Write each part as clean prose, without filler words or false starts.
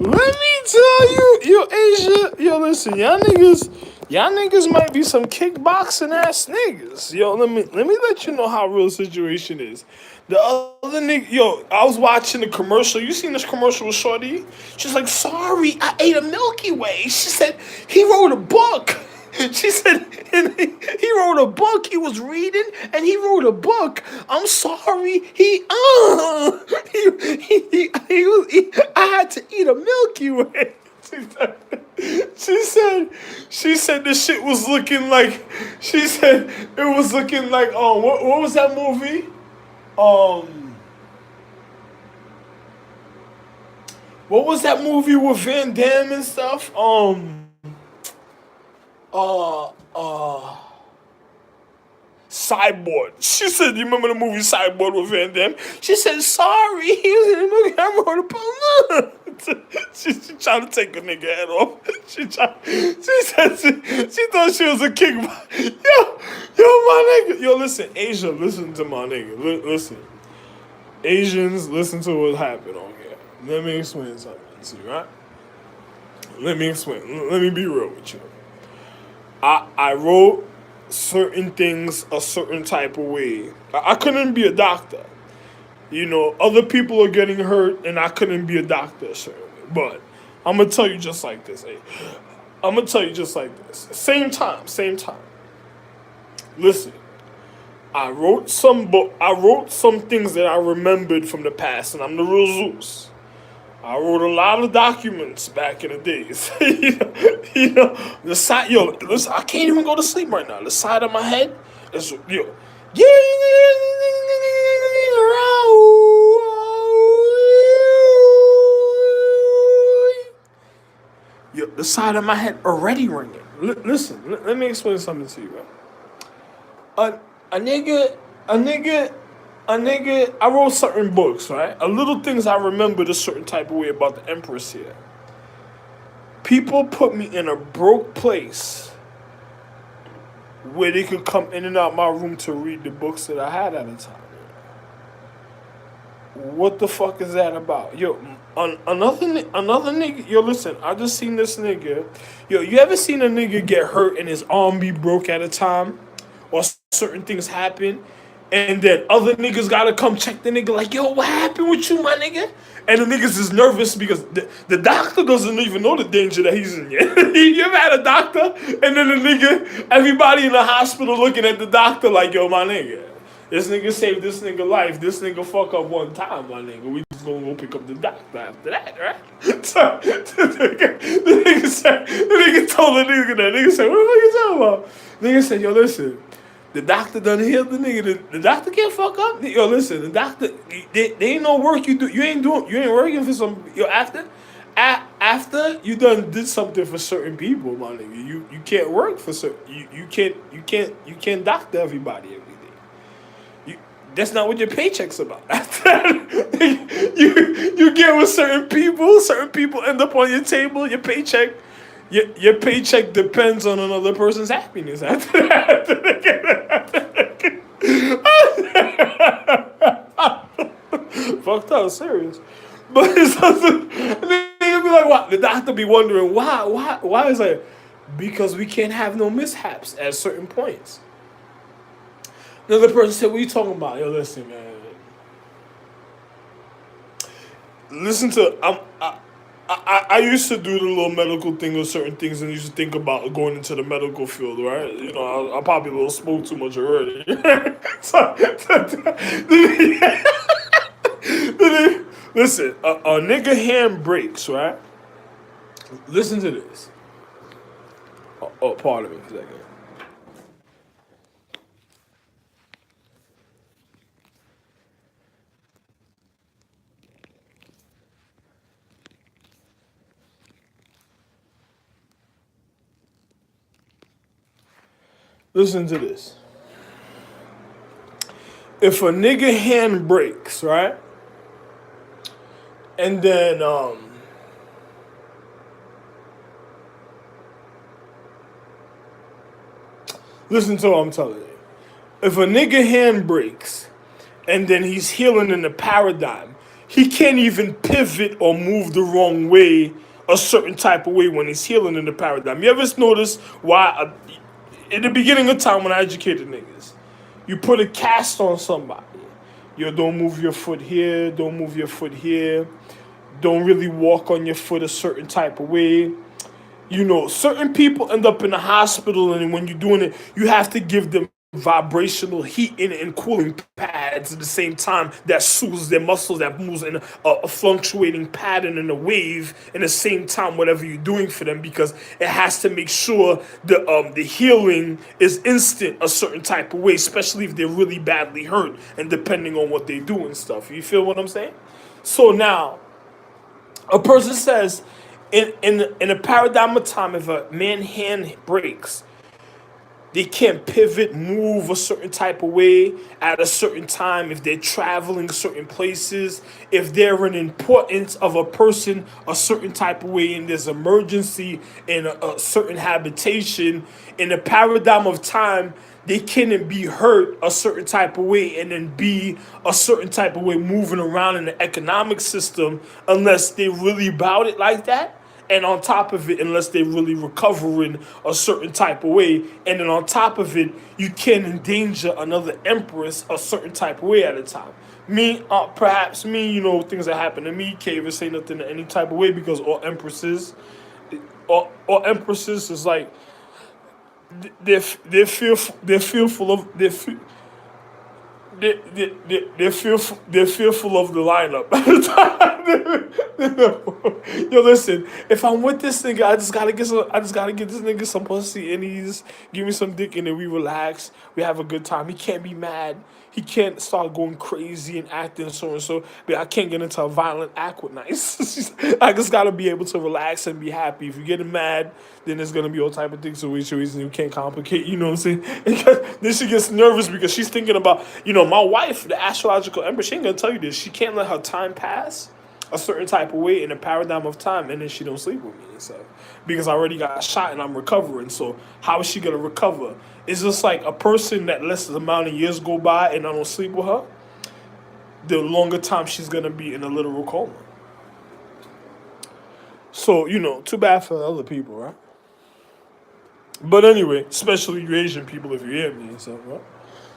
Let me tell you, yo, Asia, yo, listen, y'all niggas might be some kickboxing ass niggas. Yo, let me let you know how real the situation is. The other nigga, yo, I was watching the commercial. You seen this commercial with Shorty? She's like, sorry, I ate a Milky Way. She said he wrote a book. She said he wrote a book. He was reading and he wrote a book. I'm sorry. I had to eat a Milky Way. She said the shit was looking like. She said it was looking like. What was that movie? What was that movie with Van Damme and stuff? Uh, uh. Cyborg. She said, you remember the movie Cyborg with Van Damme? She said, sorry, he was in the movie. I wrote a poem. She tried to take a nigga head off. She said she thought she was a kickboxer. Yo, my nigga. Yo, listen, Asia, listen to my nigga. Listen. Asians, listen to what happened on here. Let me explain something to you, right? Let me explain. Let me be real with you. I wrote certain things a certain type of way. I couldn't be a doctor. You know, other people are getting hurt, and I couldn't be a doctor, sir. But I'm gonna tell you just like this. Hey, I'm gonna tell you just like this. Same time. Listen, I wrote some things that I remembered from the past, and I'm the real Zeus. I wrote a lot of documents back in the days. The side, listen, I can't even go to sleep right now. The side of my head is, the side of my head already ringing. Listen, let me explain something to you, bro. A nigga, I wrote certain books, right? A little things I remembered a certain type of way about the Empress here. People put me in a broke place where they could come in and out my room to read the books that I had at the time. What the fuck is that about? Yo, another nigga, yo, listen, I just seen this nigga. Yo, you ever seen a nigga get hurt and his arm be broke at a time? Or certain things happen, and then other niggas gotta come check the nigga like, yo, what happened with you, my nigga? And the niggas is nervous because the doctor doesn't even know the danger that he's in yet. You ever had a doctor, and then the nigga, everybody in the hospital looking at the doctor like, yo, my nigga, this nigga saved this nigga life. This nigga fuck up one time, my nigga. We just gonna go pick up the doctor after that, right? So the nigga told the nigga that. Nigga said, what the fuck you talking about? Nigga said, yo, listen. The doctor done healed the nigga. The doctor can't fuck up. Yo, listen, the doctor, they ain't no work you do. You ain't working for some. Yo, after you done did something for certain people, my nigga. You can't work for certain. You can't doctor everybody every day. That's not what your paycheck's about. you get with certain people. Certain people end up on your table. Your paycheck. Your paycheck depends on another person's happiness. After that, fucked up, serious. But it's something. Nigga be like, what? The doctor be wondering why is that? Because we can't have no mishaps at certain points. Another person said, "What are you talking about?" Yo, listen, man. Listen to I used to do the little medical thing with certain things and used to think about going into the medical field, right? You know, I probably a little smoke too much already. Listen, a nigga hand breaks, right? Listen to this. Pardon me for a second. Listen to this. If a nigga hand breaks, right? And then listen to what I'm telling you. If a nigga hand breaks and then he's healing in the paradigm, he can't even pivot or move the wrong way, a certain type of way when he's healing in the paradigm. You ever notice why, in the beginning of time when I educated niggas, you put a cast on somebody. Yo, don't move your foot here, don't move your foot here, don't really walk on your foot a certain type of way. You know, certain people end up in the hospital, and when you're doing it, you have to give them vibrational heating and cooling pads at the same time that soothes their muscles, that moves in a fluctuating pattern and a wave in the same time, whatever you're doing for them, because it has to make sure the healing is instant a certain type of way, especially if they're really badly hurt and depending on what they do and stuff. You feel what I'm saying? So now, a person says, in a paradigm of time, if a man hand breaks, they can't pivot, move a certain type of way at a certain time, if they're traveling certain places, if they're an importance of a person a certain type of way, and there's emergency in a certain habitation, in a paradigm of time, they can't be hurt a certain type of way and then be a certain type of way moving around in the economic system unless they really bout it like that. And on top of it, unless they really recovering a certain type of way, and then on top of it, you can't endanger another empress a certain type of way at a time. Me, perhaps me, you know, things that happen to me can't even say nothing in any type of way because all empresses is like they're fearful of they're fearful of the lineup. Yo, listen. If I'm with this nigga, I just gotta get this nigga some pussy, and he's give me some dick, and then we relax. We have a good time. He can't be mad. He can't start going crazy and acting so and so. But I can't get into a violent act with nice. I just gotta be able to relax and be happy. If you get mad, then there's gonna be all type of things and you can't complicate. You know what I'm saying? Then she gets nervous because she's thinking about, you know, my wife, the astrological empress. She ain't gonna tell you this. She can't let her time pass a certain type of way in a paradigm of time, and then she don't sleep with me and stuff because I already got shot and I'm recovering. So how is she gonna recover? It's just like a person that lets the amount of years go by and I don't sleep with her, the longer time she's gonna be in a literal coma. So, you know, too bad for the other people, right? But anyway, especially you Asian people, if you hear me and stuff, right?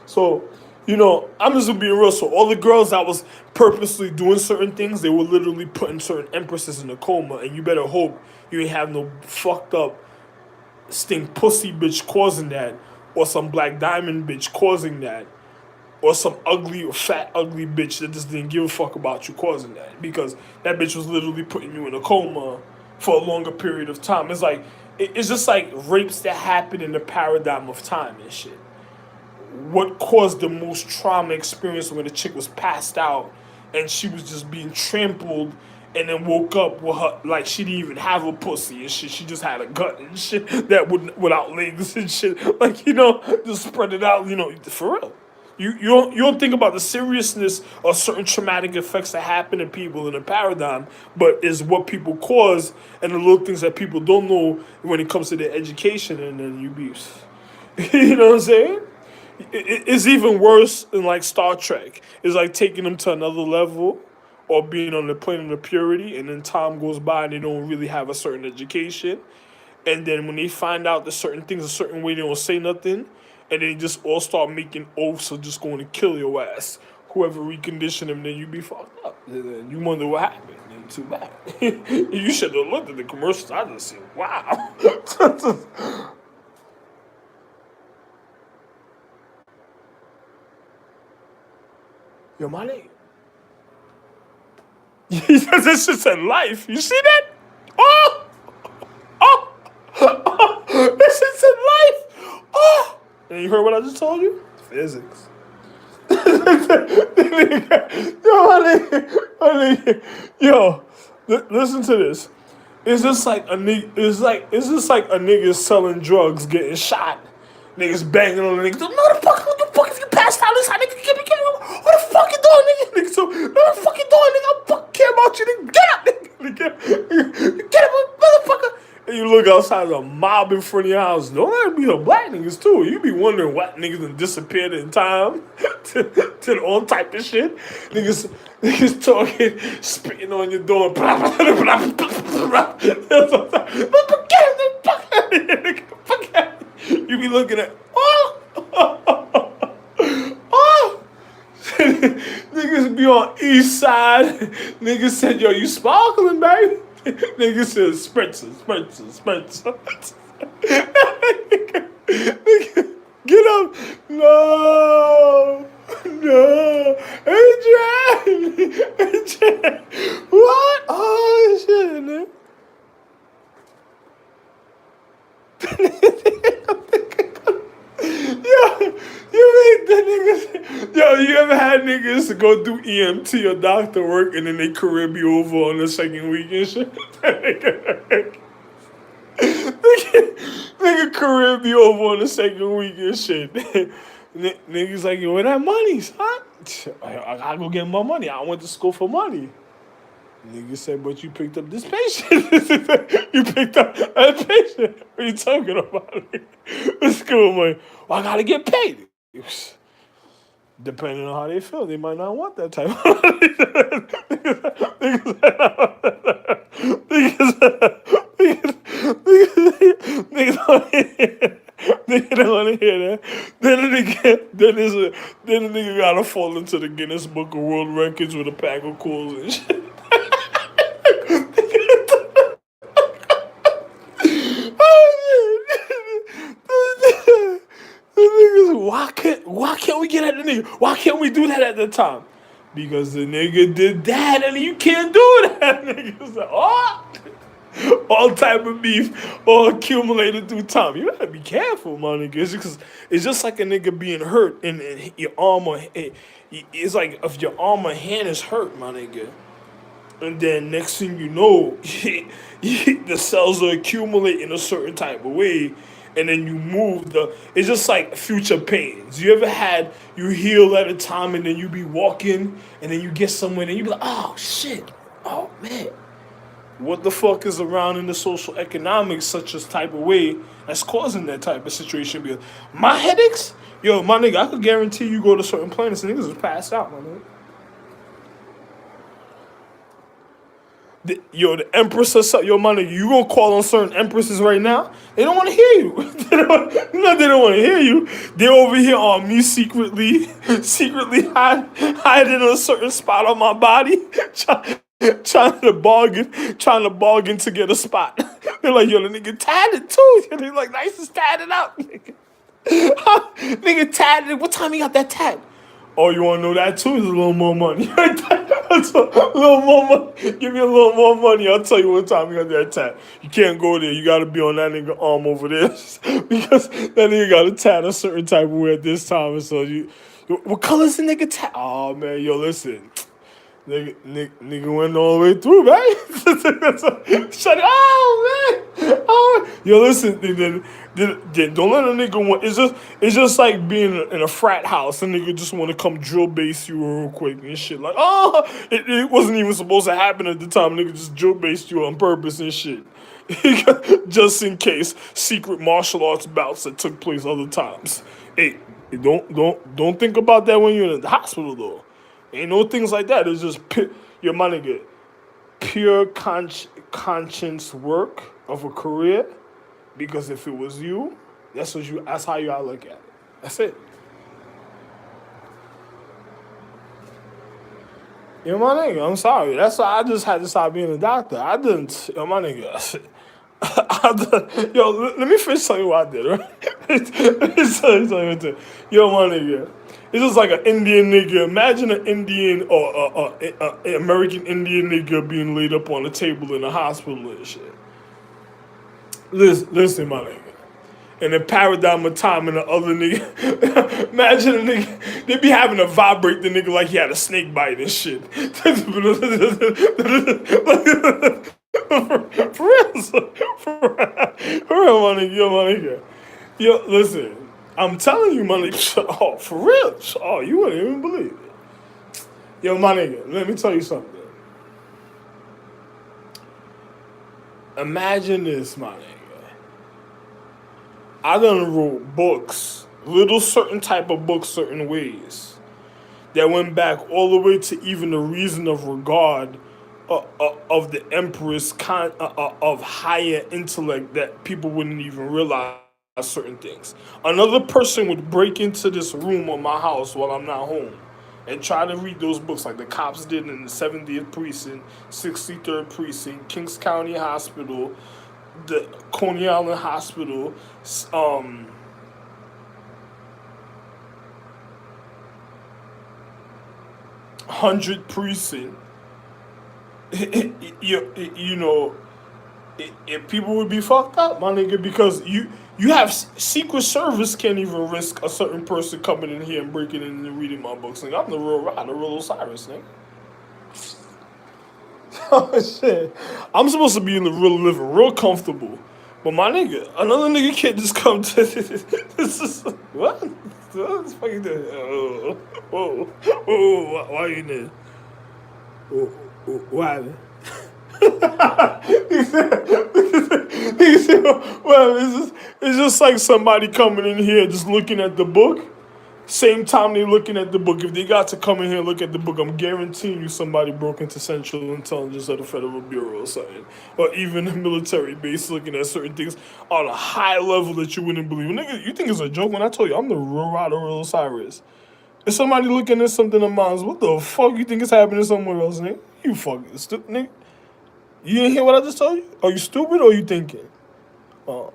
So, you know, I'm just being real. So all the girls that was purposely doing certain things, they were literally putting certain empresses in a coma, and you better hope you ain't have no fucked up stink pussy bitch causing that, or some black diamond bitch causing that, or some ugly or fat ugly bitch that just didn't give a fuck about you causing that, because that bitch was literally putting you in a coma for a longer period of time. It's like, it's just like rapes that happen in the paradigm of time and shit. What caused the most trauma experience when the chick was passed out and she was just being trampled and then woke up with her, like she didn't even have a pussy and shit. She just had a gut and shit that without legs and shit. Like, you know, just spread it out, you know, for real. You don't think about the seriousness of certain traumatic effects that happen to people in a paradigm, but is what people cause and the little things that people don't know when it comes to their education, and then you be, you know what I'm saying? It's even worse than like Star Trek. It's like taking them to another level or being on the plane of purity, and then time goes by and they don't really have a certain education. And then when they find out that certain things a certain way, they don't say nothing. And they just all start making oaths of just going to kill your ass. Whoever reconditioned them, then you be fucked up. And then you wonder what happened. Then too bad. You should have looked at the commercials. I just said, wow. Yo, my name. This shit said life. You see that? Oh! Oh! Oh! This shit said life! Oh! And you heard what I just told you? Physics. Yo, listen to this. It's just like a nigga. It's just like a nigga selling drugs, getting shot. Niggas banging on the niggas. No, the fuck if you passed out this high, nigga, get me. What the fuck you doing, nigga? So, no, the fuck you doing, nigga? I don't fucking care about you, nigga. Get up, nigga. Get up, motherfucker. You look outside, there's a mob in front of your house. Don't let it be the black niggas too. You be wondering what niggas done disappeared in time to all type of shit. Niggas talking, spitting on your door. You be looking at, oh. Niggas be on east side. Niggas said, yo, you sparkling, baby. Niggas said, spritzer. Nigga, get up. No. Adrian. What? Oh, shit, man. Yo, you ever had niggas go do EMT or doctor work and then they career be over on the second week and shit? Nigga career be over on the second week and shit. Niggas like, yo, where that money, son? I gotta go get my money. I went to school for money. Nigga said, but you picked up this patient. You picked up that patient. What are you talking about? It's cool, man. Well, I gotta get paid. Depending on how they feel, they might not want that type of money. Nigga don't want to hear that. Then the nigga gotta fall into the Guinness Book of World Records with a pack of coals and shit. Why can't we get at the nigga? Why can't we do that at the time? Because the nigga did that and you can't do that. Niggas like, oh, all type of beef all accumulated through time. You gotta be careful, my nigga. It's just like a nigga being hurt and your arm or it's like if your arm or hand is hurt, my nigga. And then next thing you know, the cells are accumulating a certain type of way. And then you move it's just like future pains. You ever had, you heal at a time and then you be walking and then you get somewhere and you be like, oh shit, oh man. What the fuck is around in the social economics such a type of way that's causing that type of situation? Because my headaches, yo, my nigga, I could guarantee you go to certain planets and niggas just pass out, my nigga. The empress or something, yo, my nigga, you gonna call on certain empresses right now? They don't want to hear you. They don't want to hear you. They're over here on me secretly hiding in a certain spot on my body, trying to bargain to get a spot. They're like, yo, the nigga tatted too. They're like, nice to tatted out, nigga. Nigga tatted. What time you got that tat? Oh, you want to know that too? It's a little more money. That's a little more money. Give me a little more money. I'll tell you what time you got that tat. You can't go there. You got to be on that nigga arm over there. Because that nigga got a tat a certain type of way at this time. And so what color's the nigga tat? Oh, man, yo, listen. Nigga went all the way through, man. Shut it. Oh, man. Oh, yo, listen. Then don't let a nigga want. It's just like being in a frat house. A nigga just want to come drill base you real quick and shit. Like, oh, it wasn't even supposed to happen at the time. A nigga just drill based you on purpose and shit. Just in case secret martial arts bouts that took place other times. Hey, don't think about that when you're in the hospital though. Ain't no things like that. It's just your money get pure conscience work of a career. Because if it was you, that's how you gotta look at it. That's it. Yo, my nigga, I'm sorry. That's why I just had to stop being a doctor. I didn't. Yo, my nigga. Yo, let me first tell you what I did, right? Let me tell you what I did. Yo, my nigga. It's just like an Indian nigga. Imagine an Indian or an American Indian nigga being laid up on a table in a hospital and shit. Listen, my nigga. In the paradigm of time and the other nigga, imagine a nigga, they be having to vibrate the nigga like he had a snake bite and shit. For real, my nigga. Yo, listen, I'm telling you, my nigga, oh, for real. Oh, you wouldn't even believe it. Yo, my nigga, let me tell you something. Imagine this, my nigga. I done wrote books, little certain type of books, certain ways that went back all the way to even the reason of regard of the empress of higher intellect that people wouldn't even realize certain things. Another person would break into this room of my house while I'm not home and try to read those books like the cops did in the 70th precinct, 63rd precinct, Kings County Hospital, the Coney Island Hospital, um, 100 precinct. You know, if people would be fucked up, my nigga, because you have Secret Service can't even risk a certain person coming in here and breaking in and reading my books. Nigga, I'm the real rider, real Osiris, nigga. Oh shit, I'm supposed to be in the real living, real comfortable, but my nigga, another nigga can't just come to this. Is what? What's fucking that? Why you there? Why? He said, well, it's just like somebody coming in here just looking at the book. Same time they looking at the book. If they got to come in here and look at the book, I'm guaranteeing you somebody broke into Central Intelligence or the Federal Bureau or something. Or even the military base looking at certain things on a high level that you wouldn't believe. Nigga, you think it's a joke when I told you I'm the real rider, real Osiris? If somebody looking at something of mine, what the fuck you think is happening somewhere else, nigga? You fucking stupid, nigga. You didn't hear what I just told you? Are you stupid or are you thinking? Oh.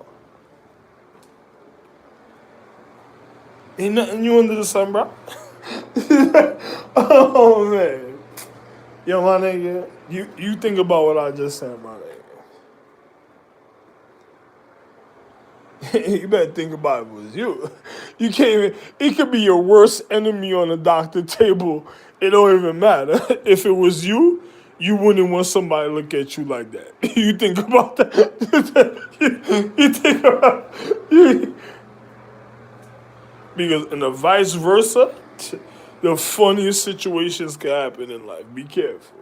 Ain't nothing new under the sun, bro. Oh, man. Yo, my nigga, you think about what I just said, my nigga. You better think about it was you. You can't even, it could be your worst enemy on the doctor table. It don't even matter. If it was you, you wouldn't want somebody to look at you like that. You think about that. You think about you, because in the vice versa, the funniest situations can happen in life. Be careful.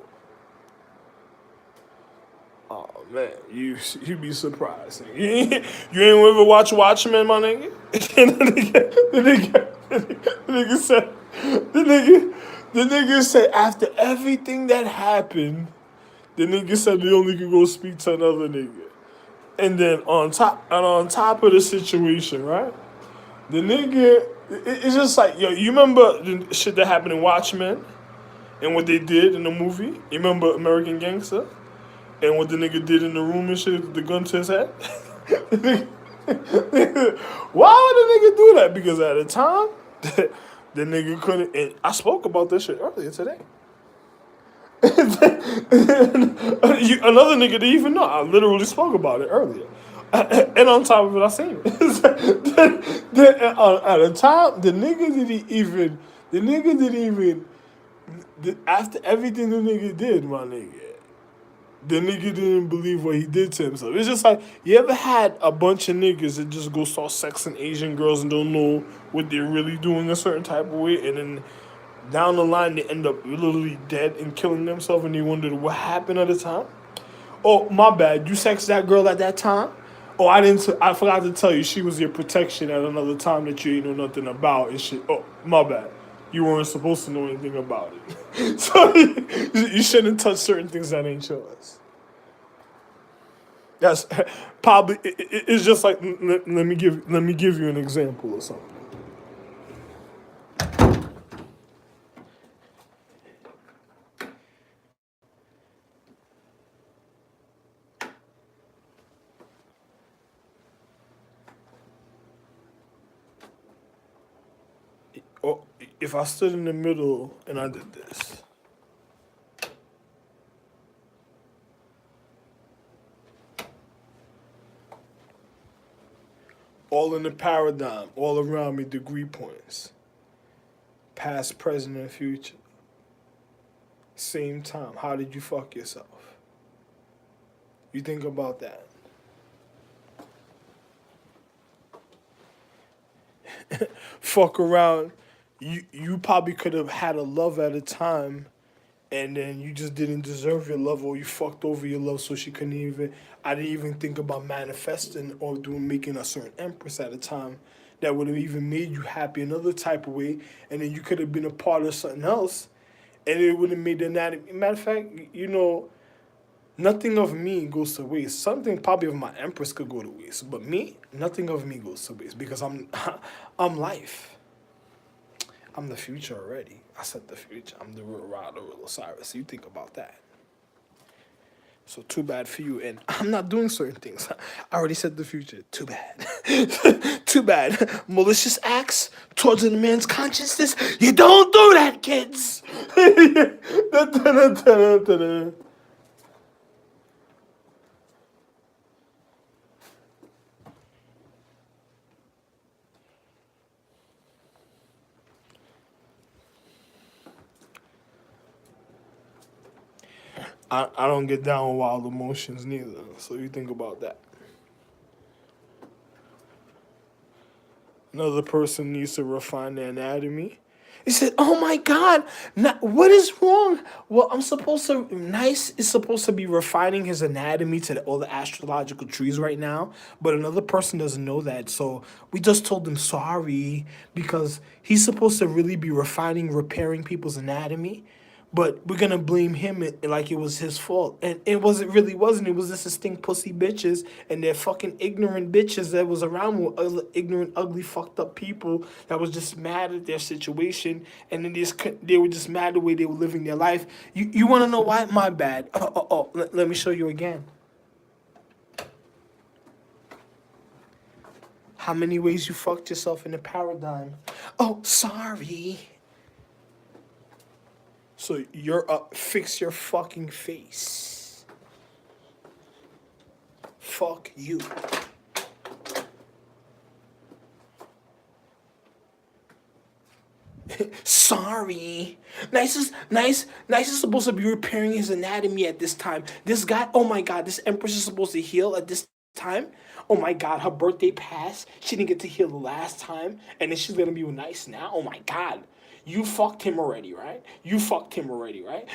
Oh man, you be surprised. You ain't ever watch Watchmen, my nigga? The nigga said the nigga said after everything that happened, the nigga said he only could go speak to another nigga. And then on top of the situation, right? The nigga, it's just like, yo, you remember the shit that happened in Watchmen and what they did in the movie? You remember American Gangster and what the nigga did in the room and shit, with the gun to his head? Why would the nigga do that? Because at the time, the nigga couldn't. And I spoke about this shit earlier today. Another nigga didn't even know. I literally spoke about it earlier. And on top of it, I seen it. At the time, the nigga didn't even, after everything the nigga did, my nigga, the nigga didn't believe what he did to himself. It's just like, you ever had a bunch of niggas that just go start sexing Asian girls and don't know what they're really doing a certain type of way, and then down the line they end up literally dead and killing themselves, and they wondered what happened at the time? Oh, my bad, you sexed that girl at that time? Oh, I forgot to tell you she was your protection at another time that you ain't know nothing about and shit. Oh, my bad. You weren't supposed to know anything about it. So you shouldn't touch certain things that ain't yours. That's probably it's just like, let me give you an example or something. Or if I stood in the middle and I did this. All in the paradigm, all around me, degree points. Past, present, and future. Same time. How did you fuck yourself? You think about that. Fuck around. You probably could have had a love at a time and then you just didn't deserve your love, or you fucked over your love, so she couldn't even. I didn't even think about manifesting or doing making a certain empress at a time that would have even made you happy another type of way, and then you could have been a part of something else, and it would have made the anatomy. Matter of fact, nothing of me goes to waste. Something probably of my empress could go to waste, but me, nothing of me goes to waste because I'm, I'm life. I'm the future already. I said the future. I'm the real Ra, the real Osiris. So you think about that. So too bad for you. And I'm not doing certain things. I already said the future. Too bad. Too bad. Malicious acts towards a man's consciousness. You don't do that, kids. I don't get down with wild emotions neither. So you think about that. Another person needs to refine their anatomy. He said, "Oh my God, what is wrong? Well, I'm supposed to. Nice is supposed to be refining his anatomy to all the astrological trees right now, but another person doesn't know that. So we just told him sorry because he's supposed to really be refining, repairing people's anatomy." But we're gonna blame him like it was his fault, and really wasn't. It was just this stink pussy bitches and their fucking ignorant bitches that was around with other ignorant, ugly, fucked up people that was just mad at their situation, and then they were just mad the way they were living their life. You want to know why? My bad. Let me show you again. How many ways you fucked yourself in the paradigm? Oh, sorry. So you're up. Fix your fucking face. Fuck you. Sorry. Nice is supposed to be repairing his anatomy at this time. This guy, oh my God, this empress is supposed to heal at this time. Oh my God, her birthday passed. She didn't get to heal the last time, and then she's gonna be nice now. Oh my God. You fucked him already, right? You fucked him already, right?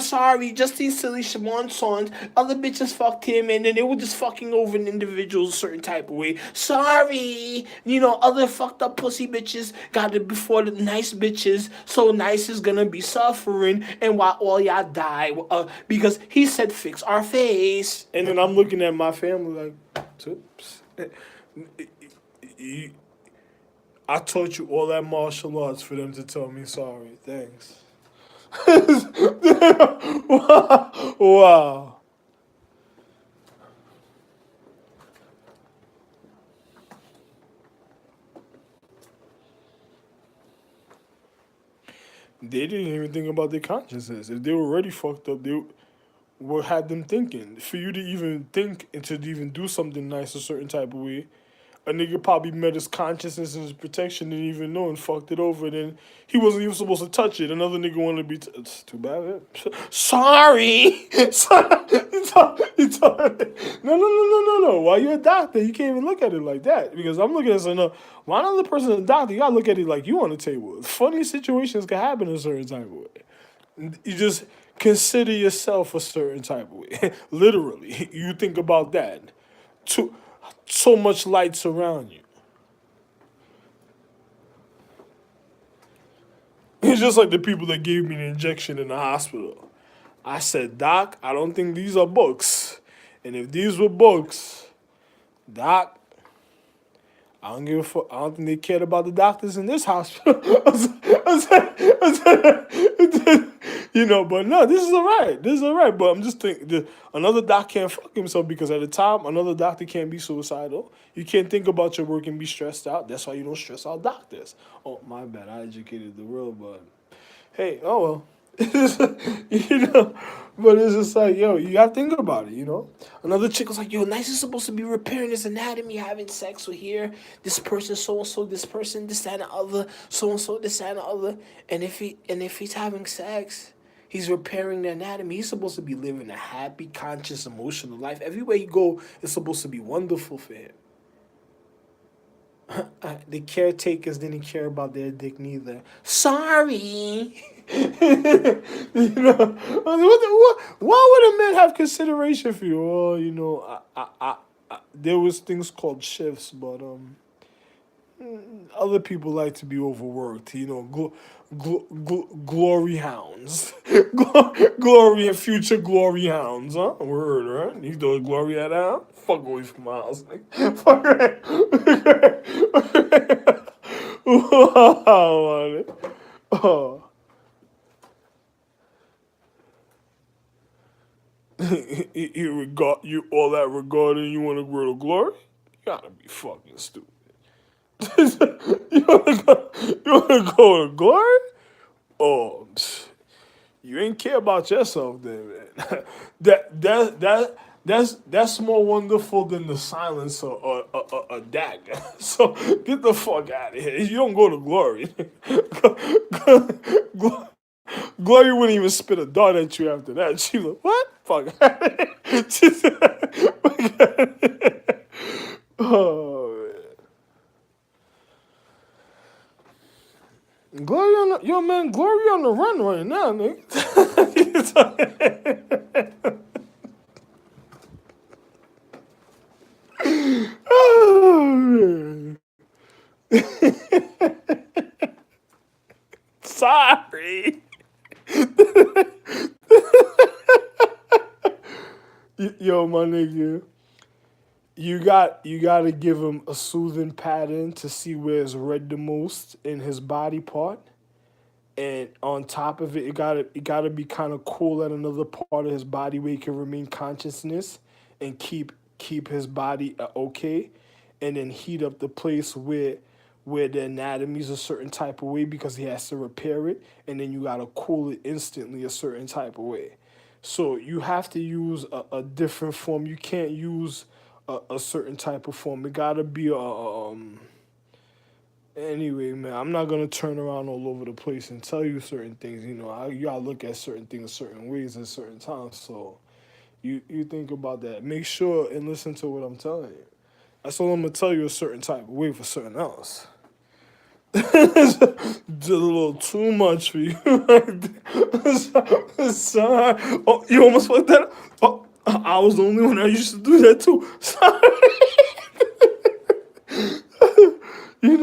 Sorry. Just these silly Shimon songs. Other bitches fucked him, and then they were just fucking over an individual a certain type of way. Sorry. Other fucked up pussy bitches got it before the nice bitches, so nice is gonna be suffering, and while all y'all die, because he said fix our face. And then I'm looking at my family like, oops. I taught you all that martial arts for them to tell me sorry. Thanks. Wow. They didn't even think about their consciousness. If they were already fucked up, what had them thinking? For you to even think and to even do something nice a certain type of way, a nigga probably met his consciousness and his protection, didn't even know, and fucked it over. And then he wasn't even supposed to touch it. Another nigga wanted to be. It's too bad. Sorry. No. While you're a doctor, you can't even look at it like that. Because I'm looking at it, no. Why another person is a doctor? You gotta look at it like you on the table. Funny situations can happen a certain type of way. You just consider yourself a certain type of way. Literally, you think about that. So much light surround you. It's just like the people that gave me the injection in the hospital. I said, Doc, I don't think these are books. And if these were books, Doc, I don't give a fuck. I don't think they cared about the doctors in this hospital. But no, this is all right. This is all right. But I'm just thinking, another doc can't fuck himself because at the time, another doctor can't be suicidal. You can't think about your work and be stressed out. That's why you don't stress out doctors. Oh, my bad. I educated the world, but hey, oh well. But it's just like, yo, you gotta think about it. Another chick was like, yo, Nice is supposed to be repairing his anatomy, having sex with here, this person, so and so, this person, this, that, and the other, so and so, this, that, and the other. And if he's having sex, he's repairing the anatomy. He's supposed to be living a happy, conscious, emotional life. Everywhere you go, it's supposed to be wonderful for him. The caretakers didn't care about their dick neither. Sorry. Why would a man have consideration for you? Oh, there was things called shifts, but other people like to be overworked. Glory hounds, glory and future glory hounds. Huh? Word, right? You doing glory at hound? Fuck away from my house, nigga. Fuck right. Oh, man. Oh. You regard you all that regarding you want to grow to glory? You gotta be fucking stupid. You wanna go to glory? Oh, you ain't care about yourself then, man. That's more wonderful than the silence or a dagger. So get the fuck out of here. You don't go to glory. Glory wouldn't even spit a dart at you after that. She like, what? Fuck out of here. Oh, man. Glory on the, yo, man, Glory on the run right now, nigga. Oh, man. Sorry. Yo, my nigga. You gotta give him a soothing pattern to see where it's red the most in his body part. And on top of it, it gotta be kind of cool at another part of his body where he can remain consciousness and keep his body okay, and then heat up the place where the anatomy is a certain type of way because he has to repair it, and then you gotta cool it instantly a certain type of way. So you have to use a different form. You can't use a certain type of form. It gotta be Anyway, man, I'm not gonna turn around all over the place and tell you certain things. You gotta look at certain things certain ways at certain times. So you think about that. Make sure and listen to what I'm telling you. That's all I'm gonna tell you a certain type of way for certain else. It's a little too much for you. Sorry. Oh, you almost fucked that up? Oh, I was the only one that used to do that too. Sorry.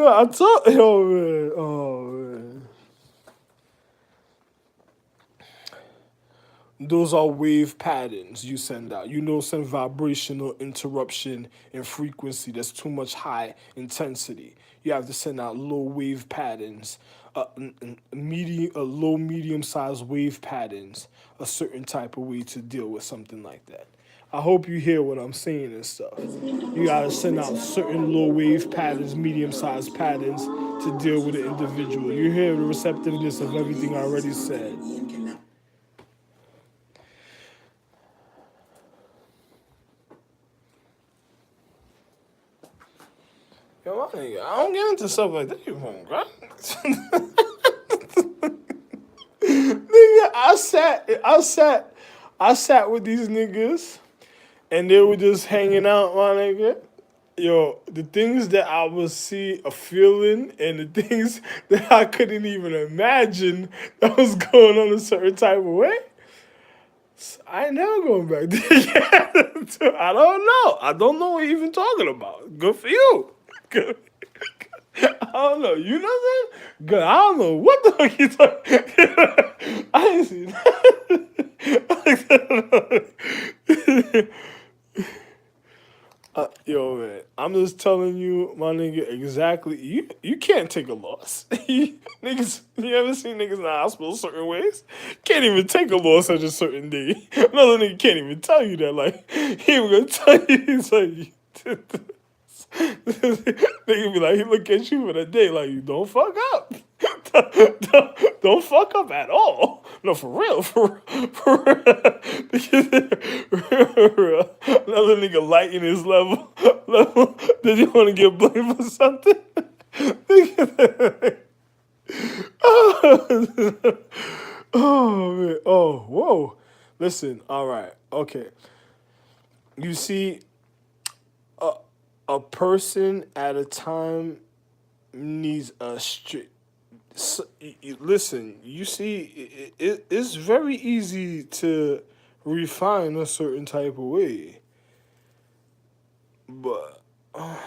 I told yo man. Oh man. Those are wave patterns you send out. Some vibrational interruption in frequency that's too much high intensity. You have to send out low wave patterns, low medium sized wave patterns, a certain type of way to deal with something like that. I hope you hear what I'm saying and stuff. You gotta send out certain low wave patterns, medium sized patterns to deal with the individual. You hear the receptiveness of everything I already said. Yo, my nigga, I don't get into stuff like that, you won't, right? Nigga, I sat with these niggas, and they were just hanging out, my nigga. Yo, the things that I was feeling, and the things that I couldn't even imagine that was going on a certain type of way. I ain't never going back there again. I don't know. I don't know what you're even talking about. Good for you. Good. I don't know. You know what I'm saying? Good. I don't know what the fuck you talking. I ain't seen that. Yo, man, I'm just telling you, my nigga, exactly. You can't take a loss. Niggas, you ever seen niggas in the hospital certain ways? Can't even take a loss at a certain day. Another nigga can't even tell you that. Like, he even gonna tell you, he's like, nigga be like, he look at you for the day like, you don't fuck up. Don't fuck up at all. No, for real, for real. Another nigga lighten his level. Did you want to get blamed for something? Oh man. Oh, whoa. Listen. All right. Okay. You see, a person at a time needs a strict. Listen, you see, it's very easy to refine a certain type of way, but I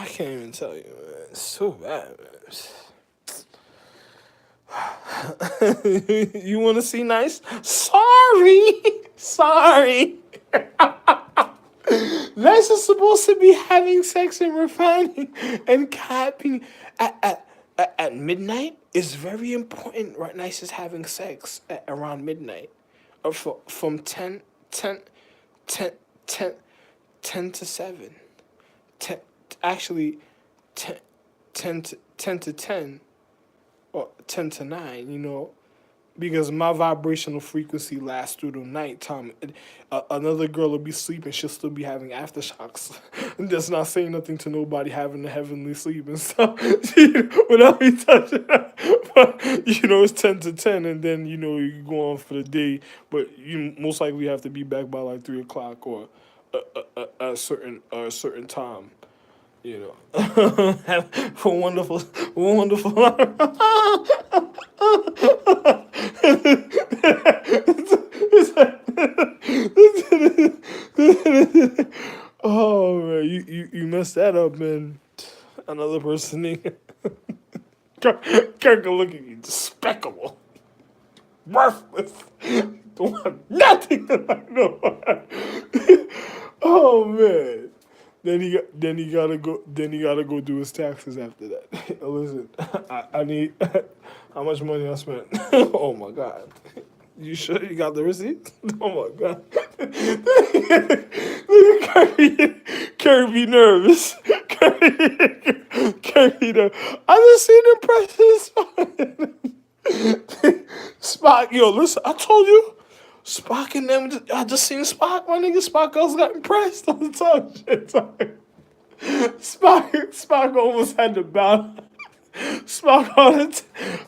can't even tell you, man. It's so bad, man. You want to see nice? Sorry, sorry. Nice is supposed to be having sex and refining and capping at midnight. Is very important. Right, nice is having sex at around midnight, or from 10, 10, 10 to 7. 10, actually, 10, 10 to 10, or 10 to 9, because my vibrational frequency lasts through the nighttime. Another girl will be sleeping, she'll still be having aftershocks. And that's not saying nothing to nobody having the heavenly sleep and stuff. Without me touching that. But, it's 10 to 10, and then, you go on for the day. But you most likely have to be back by like 3 o'clock or a certain time. For wonderful, wonderful. Oh man, you messed that up, man. Another person, Kirk will look at you, despicable, worthless, don't have nothing to like no. Oh man. Then he gotta go do his taxes after that. Listen, I need how much money I spent. Oh my god. You sure you got the receipt? Oh my god. Look at Kirby nervous. Kirby nervous. I just seen him press his phone. Spock, yo, listen, I told you. Spock and them, I just seen Spock, my nigga. Spock also got impressed on the talk shit. Spock almost had to bow. Spock on it.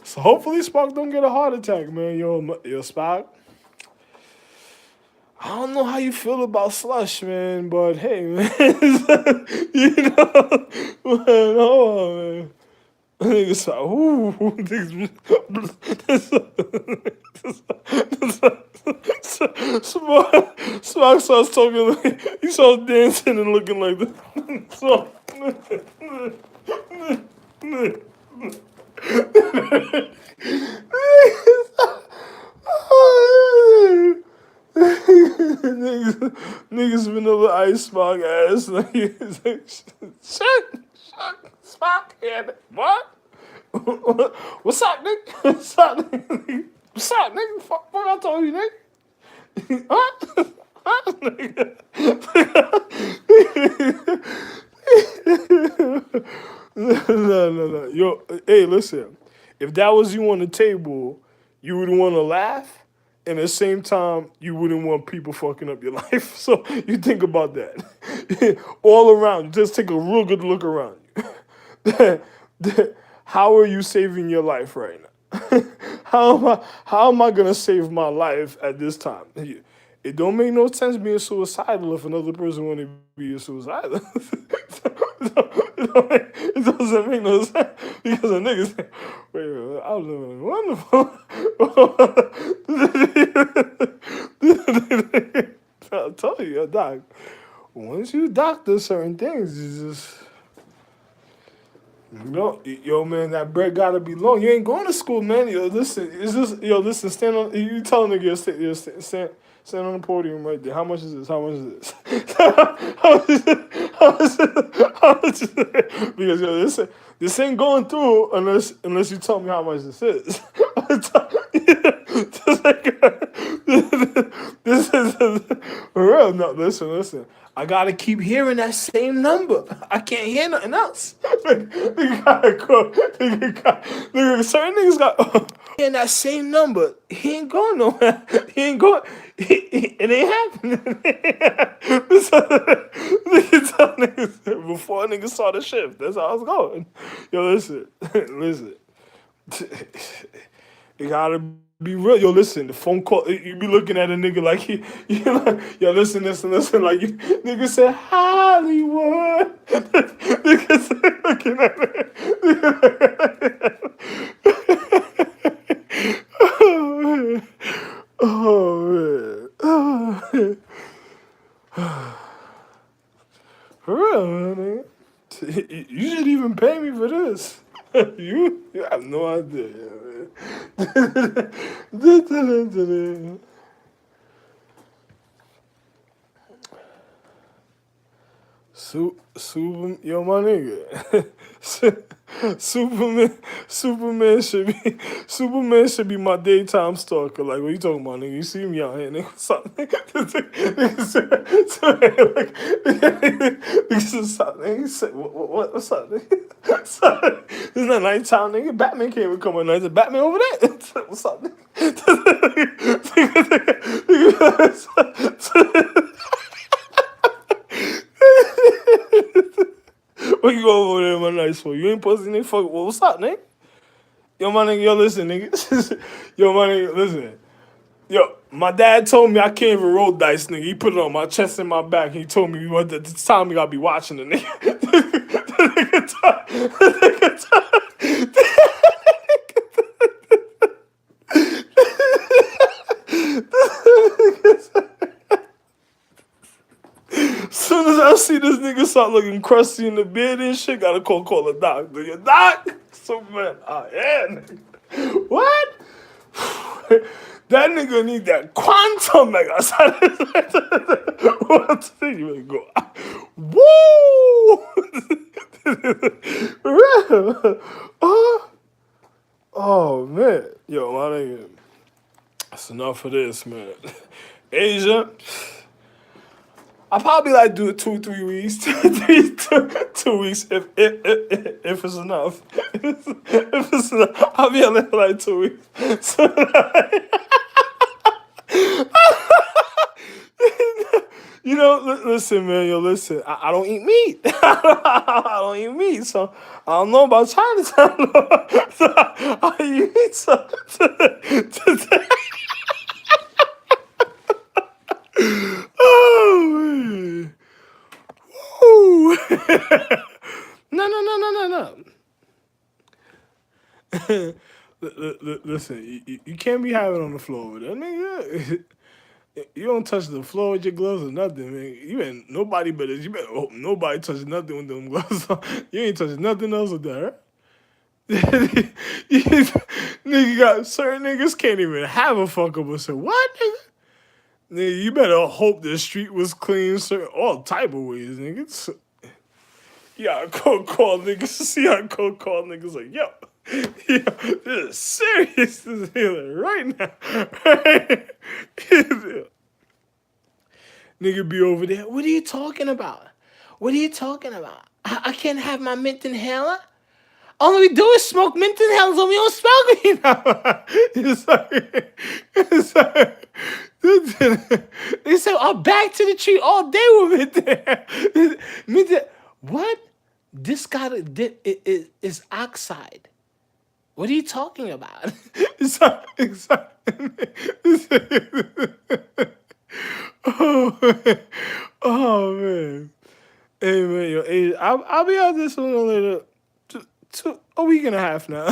So hopefully Spock don't get a heart attack, man. Yo, Spock. I don't know how you feel about slush, man, but hey, man. Man, hold on, man. Niggas like, ooh, Spock starts talking like, he starts dancing and looking like this. So, niggas vanilla ice Spock ass. Like, he's like, shit, Spock, yeah, what? What's up, nigga? What's up, nigga? What's up, nigga? Fuck I told you, nigga. Huh? Huh, nigga? No. Yo, hey, listen. If that was you on the table, you would want to laugh, and at the same time, you wouldn't want people fucking up your life. So you think about that. All around, just take a real good look around you. How are you saving your life right now? How am I gonna save my life at this time? It don't make no sense being suicidal if another person want to be suicidal. It doesn't make no sense because a nigga say, wait, I was living wonderful. I'll tell you, doc. Once you doctor certain things, you just yo, man, that bread gotta be long. You ain't going to school, man. Yo, listen, listen. Stand on. You tell a nigga, stand on the podium right there. How much is this? How much is this? How much is it? How much is it? Because this ain't going through unless you tell me how much this is. This is for real. No, listen. I gotta keep hearing that same number. I can't hear nothing else. Nigga gotta go. Certain niggas got hearing that same number. He ain't going nowhere. He ain't going. It ain't happening. Nigga tell niggas before a nigga saw the shift. That's how it's going. Yo, listen. You gotta be real. Yo, listen, the phone call, you be looking at a nigga like like, yo, listen, like, nigga said Hollywood. Nigga said, looking at it. For real, man. You should even pay me for this. You have no idea, man. Yo, my nigga. Superman should be my daytime stalker. Like, what you talking about, nigga? You see me out here, nigga? What's up, nigga? What's up, nigga? What's up, nigga? What's up? This is not nighttime, nigga. Batman can't even come at night. Is Batman over there? What's up, nigga? What you go over there, my nice for? You ain't posting nigga. Fuck. Well, what's up, nigga? Yo, my nigga. Yo, listen, nigga. Yo, my nigga. Listen. Yo, my dad told me I can't even roll dice, nigga. He put it on my chest and my back. He told me what the time we gotta be watching the nigga. Soon as I see this nigga start looking crusty in the beard and shit, gotta call a doctor. Your doc? So man, yeah, nigga. What? That nigga need that quantum mega. What thing you go? Woo! Oh man, yo, my nigga. That's enough of this, man. Asia. I probably like do it 2-3 weeks, 2 weeks if it's enough. If it's enough, I'll be on there for like 2 weeks. So, you know, listen, man, yo, listen. I don't eat meat. I don't eat meat, so I don't know about Chinatown. So I eat meat, so. Oh man. Woo. No. Listen, you can't be having on the floor with that nigga. You don't touch the floor with your gloves or nothing, man. You ain't nobody better. You better hope nobody touches nothing with them gloves on. You ain't touching nothing else with that, right? Nigga got certain niggas can't even have a fuckable. So what, nigga? Nigga, you better hope the street was clean, sir. All type of ways, nigga. You gotta call niggas. See how call niggas like, yo, this is serious. This is right now. Nigga be over there. What are you talking about? What are you talking about? I can't have my mint inhaler. All we do is smoke mint inhalers and we don't smoke it now. It's like, they said, "Oh, back to the tree all day with mint." What? This is oxide. What are you talking about? Oh man. Hey man, yo, hey, I'll be out this one later. A week and a half now.